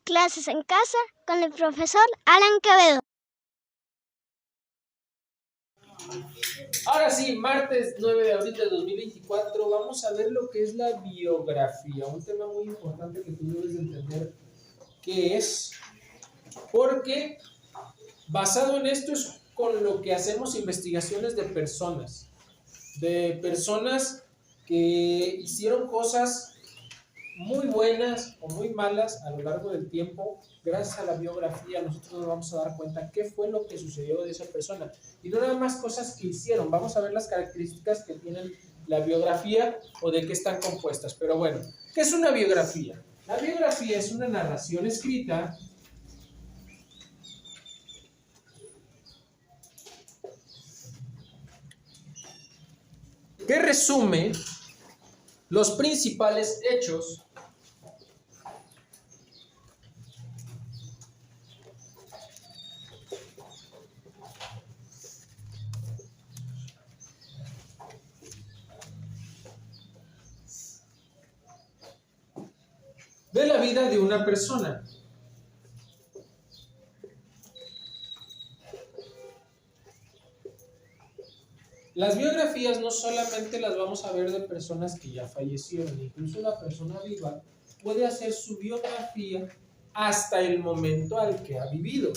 Clases en casa con el profesor Alan Quevedo. Ahora sí, martes 9 de abril de 2024, vamos a ver lo que es la biografía, un tema muy importante que tú debes de entender qué es, porque basado en esto es con lo que hacemos investigaciones de personas que hicieron cosas muy buenas o muy malas a lo largo del tiempo. Gracias a la biografía nosotros nos vamos a dar cuenta qué fue lo que sucedió de esa persona y no nada más cosas que hicieron, vamos a ver las características que tienen la biografía o de qué están compuestas. Pero bueno, ¿qué es una biografía? La biografía es una narración escrita que resume los principales hechos de la vida de una persona. Las biografías no solamente las vamos a ver de personas que ya fallecieron, incluso la persona viva puede hacer su biografía hasta el momento al que ha vivido,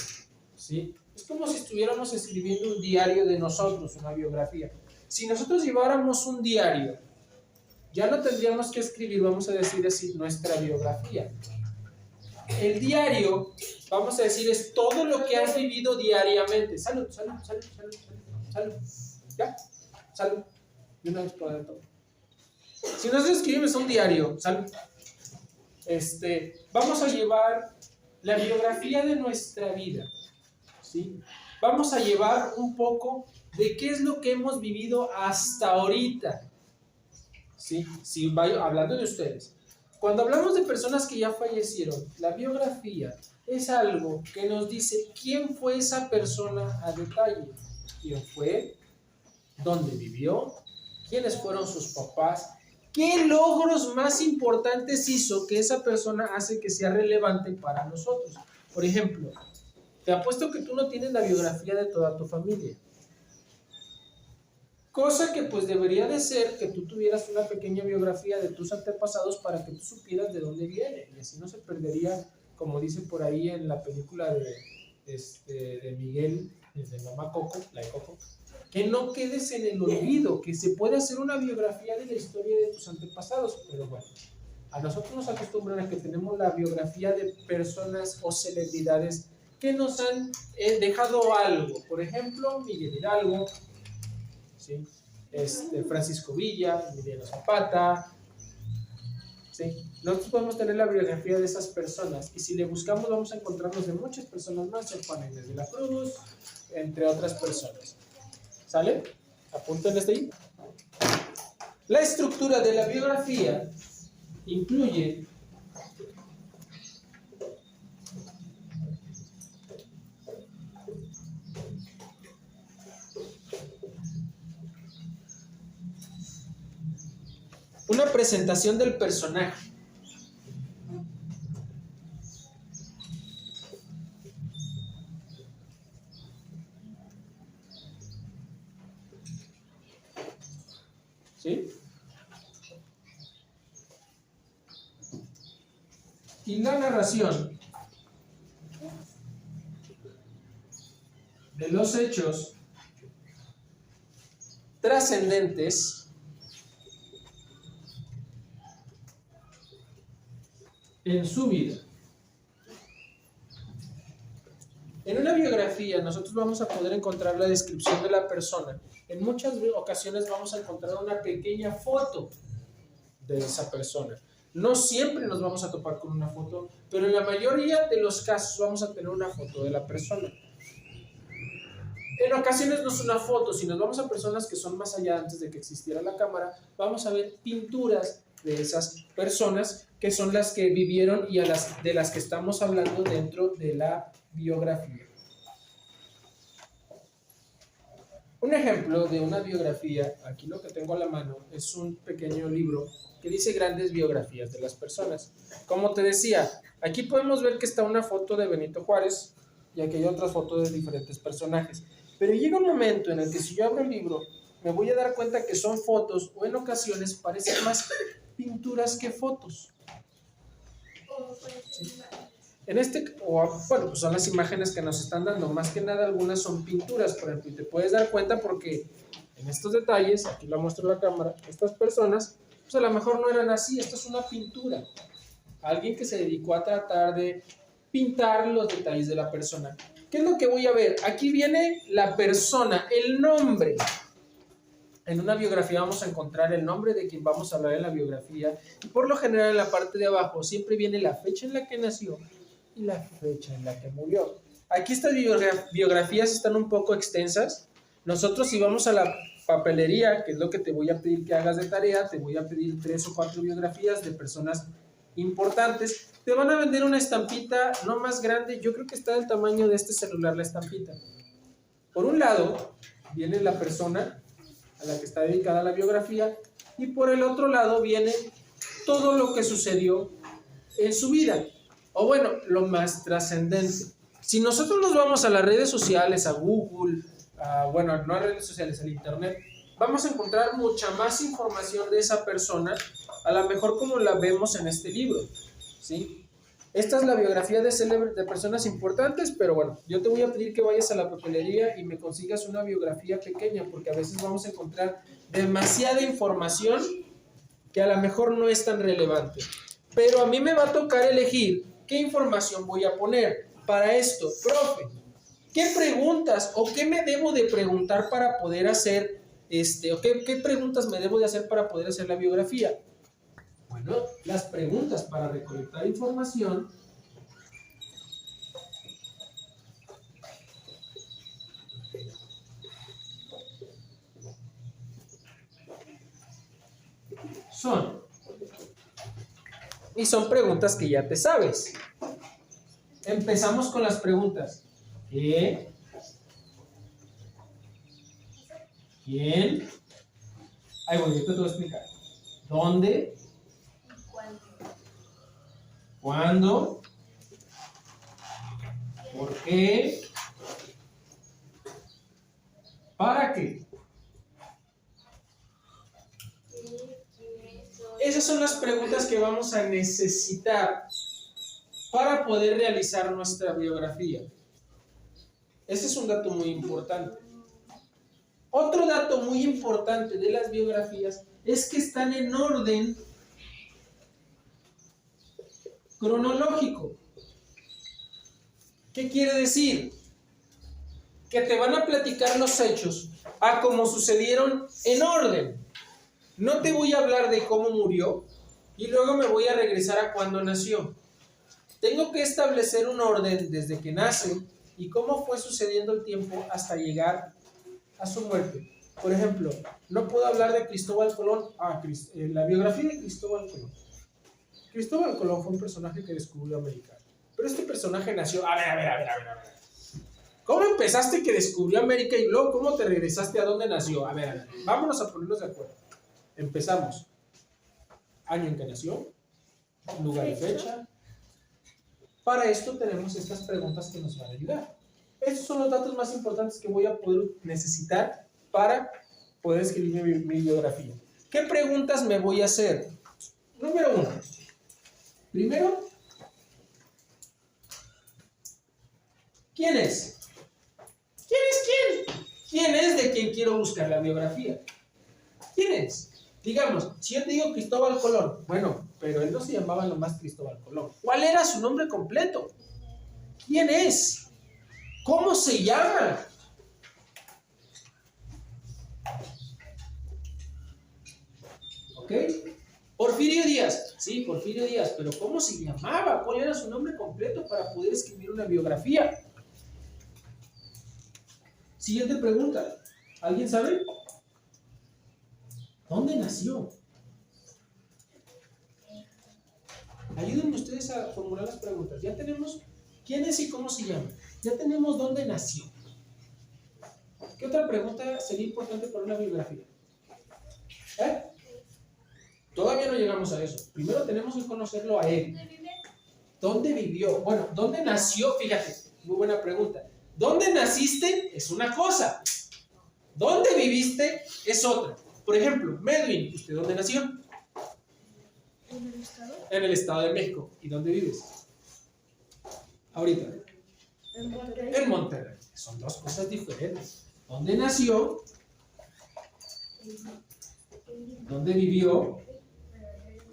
¿sí? Es como si estuviéramos escribiendo un diario de nosotros, una biografía. Si nosotros lleváramos un diario, ya no tendríamos que escribir, vamos a decir así, nuestra biografía. El diario, vamos a decir, es todo lo que has vivido diariamente. Salud, salud, salud, salud, salud, salud. ¿Ya? Salud. Y una vez por todo. Si nosotros escribimos un diario, salud, vamos a llevar la biografía de nuestra vida, ¿sí? Vamos a llevar un poco de qué es lo que hemos vivido hasta ahorita, ¿sí? Si hablando de ustedes. Cuando hablamos de personas que ya fallecieron, la biografía es algo que nos dice quién fue esa persona a detalle, quién fue, dónde vivió, quiénes fueron sus papás, qué logros más importantes hizo que esa persona hace que sea relevante para nosotros. Por ejemplo, te apuesto que tú no tienes la biografía de toda tu familia. Cosa que pues debería de ser que tú tuvieras una pequeña biografía de tus antepasados para que tú supieras de dónde viene y así no se perdería, como dice por ahí en la película de Miguel, de Mamá Coco, la de Coco, que no quedes en el olvido, que se puede hacer una biografía de la historia de tus antepasados. Pero bueno, a nosotros nos acostumbran a que tenemos la biografía de personas o celebridades que nos han dejado algo. Por ejemplo, Miguel Hidalgo, ¿sí? Francisco Villa, Emiliano Zapata, ¿sí? Nosotros podemos tener la biografía de esas personas y si le buscamos vamos a encontrarnos de muchas personas más, Juan Inés de la Cruz, entre otras personas. ¿Sale? Apúntenles ahí. La estructura de la biografía incluye una presentación del personaje, ¿sí? Y la narración de los hechos trascendentes en su vida. En una biografía nosotros vamos a poder encontrar la descripción de la persona. En muchas ocasiones vamos a encontrar una pequeña foto de esa persona. No siempre nos vamos a topar con una foto, pero en la mayoría de los casos vamos a tener una foto de la persona. En ocasiones no es una foto, si nos vamos a personas que son más allá antes de que existiera la cámara, vamos a ver pinturas de esas personas que son las que vivieron y de las que estamos hablando dentro de la biografía. Un ejemplo de una biografía, aquí lo que tengo a la mano, es un pequeño libro que dice grandes biografías de las personas. Como te decía, aquí podemos ver que está una foto de Benito Juárez y aquí hay otras fotos de diferentes personajes. Pero llega un momento en el que si yo abro el libro, me voy a dar cuenta que son fotos o en ocasiones parecen más pinturas que fotos. ¿Sí? Bueno, pues son las imágenes que nos están dando, más que nada algunas son pinturas, por ejemplo, y te puedes dar cuenta porque en estos detalles, aquí lo muestro en la cámara, estas personas, pues a lo mejor no eran así, esto es una pintura, alguien que se dedicó a tratar de pintar los detalles de la persona. ¿Qué es lo que voy a ver? Aquí viene la persona, el nombre. En una biografía vamos a encontrar el nombre de quien vamos a hablar en la biografía, y por lo general en la parte de abajo siempre viene la fecha en la que nació y la fecha en la que murió. Aquí estas biografías están un poco extensas. Nosotros si vamos a la papelería, que es lo que te voy a pedir que hagas de tarea, te voy a pedir 3 o 4 biografías de personas importantes. Te van a vender una estampita no más grande, yo creo que está del tamaño de este celular la estampita. Por un lado viene la persona a la que está dedicada la biografía y por el otro lado viene todo lo que sucedió en su vida. O bueno, lo más trascendente. Si nosotros nos vamos a las redes sociales, a Google, bueno, no a redes sociales, al internet, vamos a encontrar mucha más información de esa persona, a lo mejor como la vemos en este libro, ¿sí? Esta es la biografía de personas importantes, pero bueno, yo te voy a pedir que vayas a la papelería y me consigas una biografía pequeña, porque a veces vamos a encontrar demasiada información que a lo mejor no es tan relevante. Pero a mí me va a tocar elegir qué información voy a poner. Para esto, profe, ¿qué preguntas o qué me debo de preguntar para poder hacer o qué preguntas me debo de hacer para poder hacer la biografía? Bueno, las preguntas para recolectar información son preguntas que ya te sabes. Empezamos con las preguntas. ¿Qué? ¿Quién? Ahí voy, yo te voy a explicar. ¿Dónde? ¿Cuándo? ¿Por qué? ¿Para qué? Esas son las preguntas que vamos a necesitar para poder realizar nuestra biografía. Ese es un dato muy importante. Otro dato muy importante de las biografías es que están en orden cronológico. ¿Qué quiere decir? Que te van a platicar los hechos a como sucedieron en orden. No te voy a hablar de cómo murió y luego me voy a regresar a cuándo nació. Tengo que establecer un orden desde que nace y cómo fue sucediendo el tiempo hasta llegar a su muerte. Por ejemplo, no puedo hablar de Cristóbal Colón. La biografía de Cristóbal Colón. Cristóbal Colón fue un personaje que descubrió América. Pero este personaje nació... A ver. ¿Cómo empezaste que descubrió América y luego cómo te regresaste a dónde nació? A ver, vámonos a ponernos de acuerdo. Empezamos. Año en que nació, lugar y fecha. Para esto tenemos estas preguntas que nos van a ayudar. Estos son los datos más importantes que voy a poder necesitar para poder escribir mi biografía. ¿Qué preguntas me voy a hacer? Número 1. Primero, ¿quién es? ¿Quién es quién? ¿Quién es de quien quiero buscar la biografía? ¿Quién es? Digamos, si yo te digo Cristóbal Colón, bueno, pero él no se llamaba nomás Cristóbal Colón. ¿Cuál era su nombre completo? ¿Quién es? ¿Cómo se llama? ¿Ok? Porfirio Díaz. Sí, Porfirio Díaz, pero ¿cómo se llamaba? ¿Cuál era su nombre completo para poder escribir una biografía? Siguiente pregunta. ¿Alguien sabe? ¿Dónde nació? Ayúdenme ustedes a formular las preguntas. Ya tenemos quién es y cómo se llama. Ya tenemos dónde nació. ¿Qué otra pregunta sería importante para una biografía? ¿Eh? Todavía no llegamos a eso. Primero tenemos que conocerlo a él. ¿Dónde vivió? Bueno, ¿dónde nació? Fíjate, muy buena pregunta. ¿Dónde naciste? Es una cosa. ¿Dónde viviste? Es otra. Por ejemplo, Medwin, ¿usted dónde nació? ¿En el estado? En el Estado de México. ¿Y dónde vives? Ahorita. En Monterrey. En Monterrey. Son dos cosas diferentes. ¿Dónde nació? ¿Dónde vivió?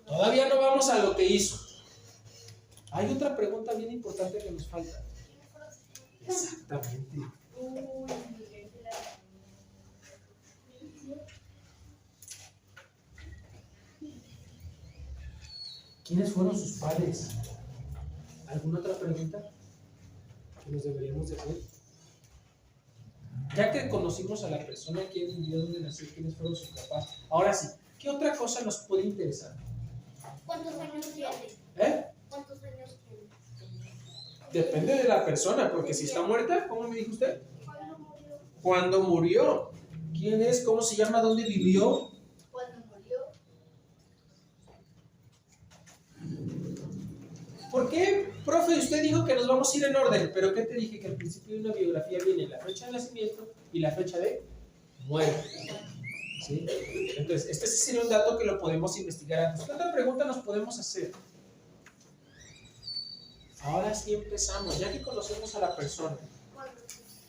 Todavía no vamos a lo que hizo. Hay otra pregunta bien importante que nos falta. Exactamente. ¿Quiénes fueron sus padres? ¿Alguna otra pregunta que nos deberíamos de hacer? Ya que conocimos a la persona, quién vivió, dónde nació, quiénes fueron sus papás. Ahora sí, ¿qué otra cosa nos puede interesar? ¿Cuántos años tiene? ¿Eh? ¿Cuántos años tiene? Depende de la persona, porque si está muerta, ¿cómo me dijo usted? ¿Cuándo murió? ¿Cuándo murió? ¿Quién es? ¿Cómo se llama? ¿Dónde vivió? ¿Cuándo murió? ¿Por qué, profe? Usted dijo que nos vamos a ir en orden, pero ¿qué te dije? Que al principio de una biografía viene la fecha de nacimiento y la fecha de muerte. ¿Sí? Entonces, este sí sería un dato que lo podemos investigar antes. ¿Qué otra pregunta nos podemos hacer? Ahora sí empezamos, ya que conocemos a la persona.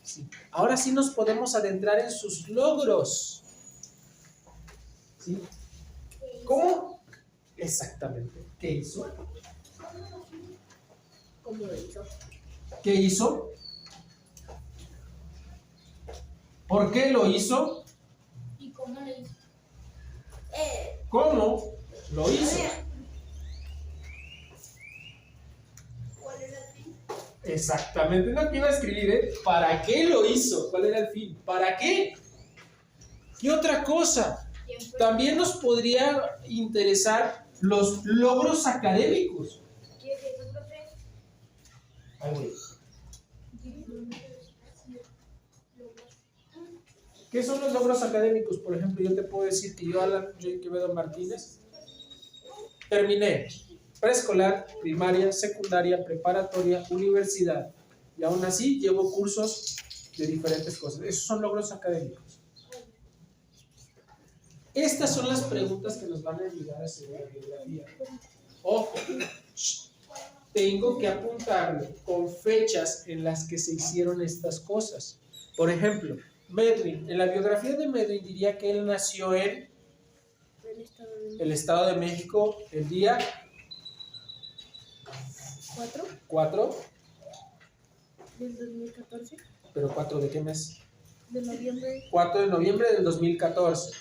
Sí. Ahora sí nos podemos adentrar en sus logros. ¿Sí? ¿Cómo? Exactamente. ¿Qué hizo? ¿Cómo lo hizo? ¿Qué hizo? ¿Por qué lo hizo? ¿Y cómo lo hizo? ¿Cómo lo hizo? ¿Cuál era el fin? Exactamente, es lo que iba a escribir, ¿eh? ¿Para qué lo hizo? ¿Cuál era el fin? ¿Para qué? ¿Qué otra cosa? También nos podría interesar los logros académicos. ¿Qué es eso, profe? Ay, güey. ¿Qué son los logros académicos? Por ejemplo, yo te puedo decir que yo, Alan J. Quevedo Martínez, terminé preescolar, primaria, secundaria, preparatoria, universidad. Y aún así llevo cursos de diferentes cosas. Esos son logros académicos. Estas son las preguntas que nos van a ayudar a hacer una biografía. Ojo, tengo que apuntarle con fechas en las que se hicieron estas cosas. Por ejemplo, Medwin, en la biografía de Medwin diría que él nació en el Estado de México el día 4 ¿Del 2014? ¿Pero 4 de qué mes? ¿De noviembre? 4 de noviembre del 2014.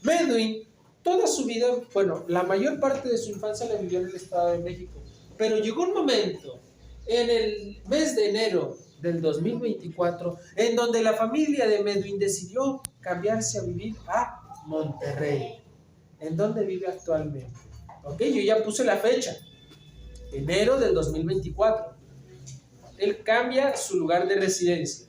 Medwin, toda su vida, bueno, la mayor parte de su infancia la vivió en el Estado de México, pero llegó un momento en el mes de enero del 2024 en donde la familia de Medwin decidió cambiarse a vivir a Monterrey, en donde vive actualmente. Ok, yo ya puse la fecha, enero del 2024. Él cambia su lugar de residencia.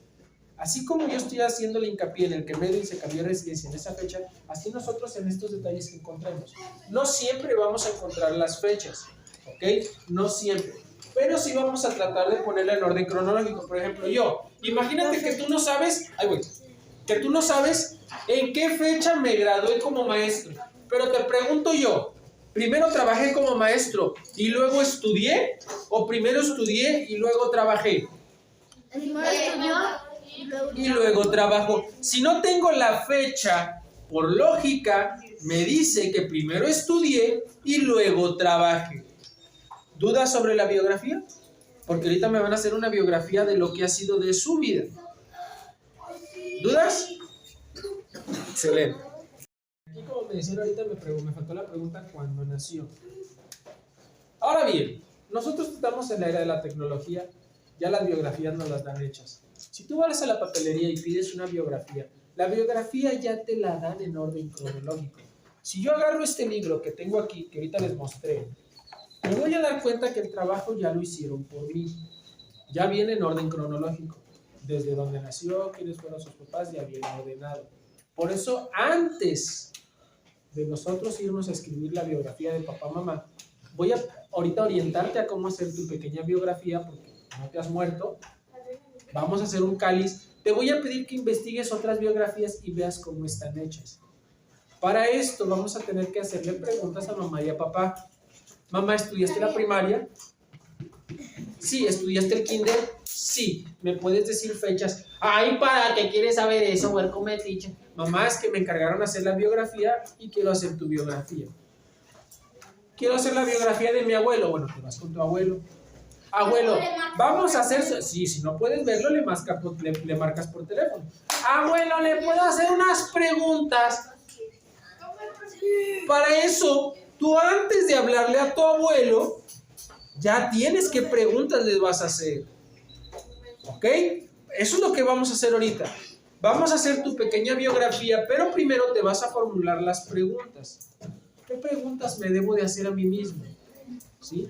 Así como yo estoy haciendo el hincapié en el que Medwin se cambió de residencia en esa fecha, así nosotros en estos detalles que encontramos. No siempre vamos a encontrar las fechas, ¿ok? No siempre. Pero sí vamos a tratar de ponerla en orden cronológico. Por ejemplo, imagínate que tú no sabes, que tú no sabes en qué fecha me gradué como maestro. Pero te pregunto yo, ¿primero trabajé como maestro y luego estudié? ¿O primero estudié y luego trabajé? Primero estudió Y luego trabajo. Si no tengo la fecha, por lógica, me dice que primero estudié y luego trabajé. ¿Dudas sobre la biografía? Porque ahorita me van a hacer una biografía de lo que ha sido de su vida. ¿Dudas? Excelente. Aquí, como me decían ahorita, me faltó la pregunta ¿cuándo nació? Ahora bien, nosotros estamos en la era de la tecnología, ya las biografías nos las dan hechas. Si tú vas a la papelería y pides una biografía, la biografía ya te la dan en orden cronológico. Si yo agarro este libro que tengo aquí, que ahorita les mostré, me voy a dar cuenta que el trabajo ya lo hicieron por mí. Ya viene en orden cronológico. desde dónde nació, quiénes fueron sus papás, ya viene ordenado. Por eso, antes de nosotros irnos a escribir la biografía de papá, mamá, voy a ahorita orientarte a cómo hacer tu pequeña biografía, porque no te has muerto. Vamos a hacer un cáliz. Te voy a pedir que investigues otras biografías y veas cómo están hechas. Para esto vamos a tener que hacerle preguntas a mamá y a papá. Mamá, ¿estudiaste la primaria? Sí. ¿Estudiaste el kinder? Sí. ¿Me puedes decir fechas? Ay, ¿para qué quieres saber eso, huerco metiche? Mamá, es que me encargaron hacer la biografía y quiero hacer tu biografía. Quiero hacer la biografía de mi abuelo. Bueno, te vas con tu abuelo. Abuelo, vamos a hacer... Sí, si no puedes verlo, le marcas por teléfono. Abuelo, ¿le puedo hacer unas preguntas? Para eso, tú antes de hablarle a tu abuelo, ya tienes qué preguntas les vas a hacer. ¿Ok? Eso es lo que vamos a hacer ahorita. Vamos a hacer tu pequeña biografía, pero primero te vas a formular las preguntas. ¿Qué preguntas me debo de hacer a mí mismo? ¿Sí?